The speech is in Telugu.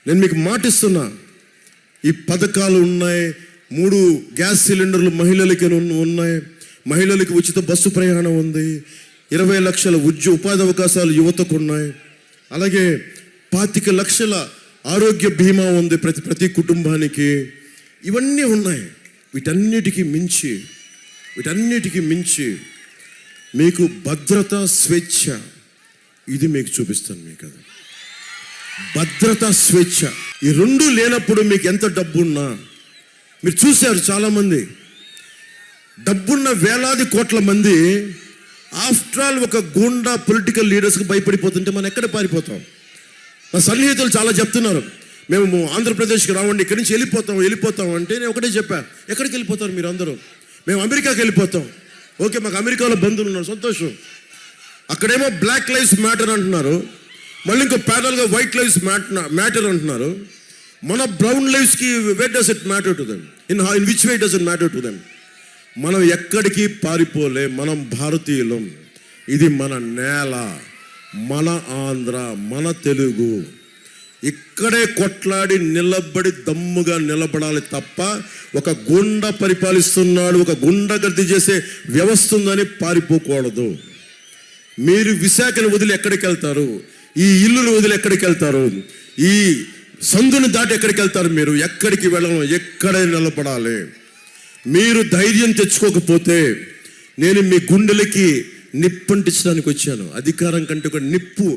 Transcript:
నేను మీకు మాటిస్తున్నా, ఈ పథకాలు ఉన్నాయి. 3 గ్యాస్ సిలిండర్లు మహిళలకి ఉన్నాయి. మహిళలకు ఉచిత బస్సు ప్రయాణం ఉంది. 20 లక్షల ఉపాధి అవకాశాలు యువతకు ఉన్నాయి. అలాగే 25 లక్షల ఆరోగ్య బీమా ఉంది ప్రతి కుటుంబానికి. ఇవన్నీ ఉన్నాయి. వీటన్నిటికీ మించి మీకు భద్రత, స్వేచ్ఛ, ఇది మీకు చూపిస్తాను. మీకు అది భద్రత, స్వేచ్ఛ, ఈ 2 లేనప్పుడు మీకు ఎంత డబ్బున్నా, మీరు చూశారు చాలామంది డబ్బున్న వేలాది కోట్ల మంది ఆఫ్టర్ ఆల్ ఒక గూండా పొలిటికల్ లీడర్స్కి భయపడిపోతుంటే మనం ఎక్కడ పారిపోతాం? మా సన్నిహితులు చాలా చెప్తున్నారు, మేము ఆంధ్రప్రదేశ్కి రావండి, ఇక్కడి నుంచి వెళ్ళిపోతాం అంటే నేను ఒకటే చెప్పాను, ఎక్కడికి వెళ్ళిపోతారు మీరు అందరూ? మేము అమెరికాకి వెళ్ళిపోతాం. ఓకే, మాకు అమెరికాలో బంధువులు ఉన్నారు, సంతోషం. అక్కడేమో బ్లాక్ లైవ్స్ మ్యాటర్ అంటున్నారు, మళ్ళీ ఇంకో ప్యారల్గా వైట్ లైవ్స్ మ్యాటర్ అంటున్నారు. మన బ్రౌన్ లైవ్స్కి where does it matter to them? In which way does it matter to them? మనం ఎక్కడికి పారిపోలే, మనం భారతీయులం. ఇది మన నేల, మన ఆంధ్ర, మన తెలుగు. ఇక్కడే కొట్లాడి నిలబడి దమ్ముగా నిలబడాలి తప్ప ఒక గుండా పరిపాలిస్తున్నాడు, ఒక గుండగర్ది చేసే వ్యవస్థ ఉందని పారిపోకూడదు. మీరు విశాఖను వదిలి ఎక్కడికి వెళ్తారు? ఈ ఇల్లును వదిలి ఎక్కడికి వెళ్తారు? ఈ సందుని దాటి ఎక్కడికి వెళ్తారు? మీరు ఎక్కడికి వెళ్ళను, ఎక్కడే నిలబడాలి. మీరు ధైర్యం తెచ్చుకోకపోతే నేను మీ గుండెలకి నిప్పంటించడానికి వచ్చాను. అధికారం కంటే ఒక నిప్పు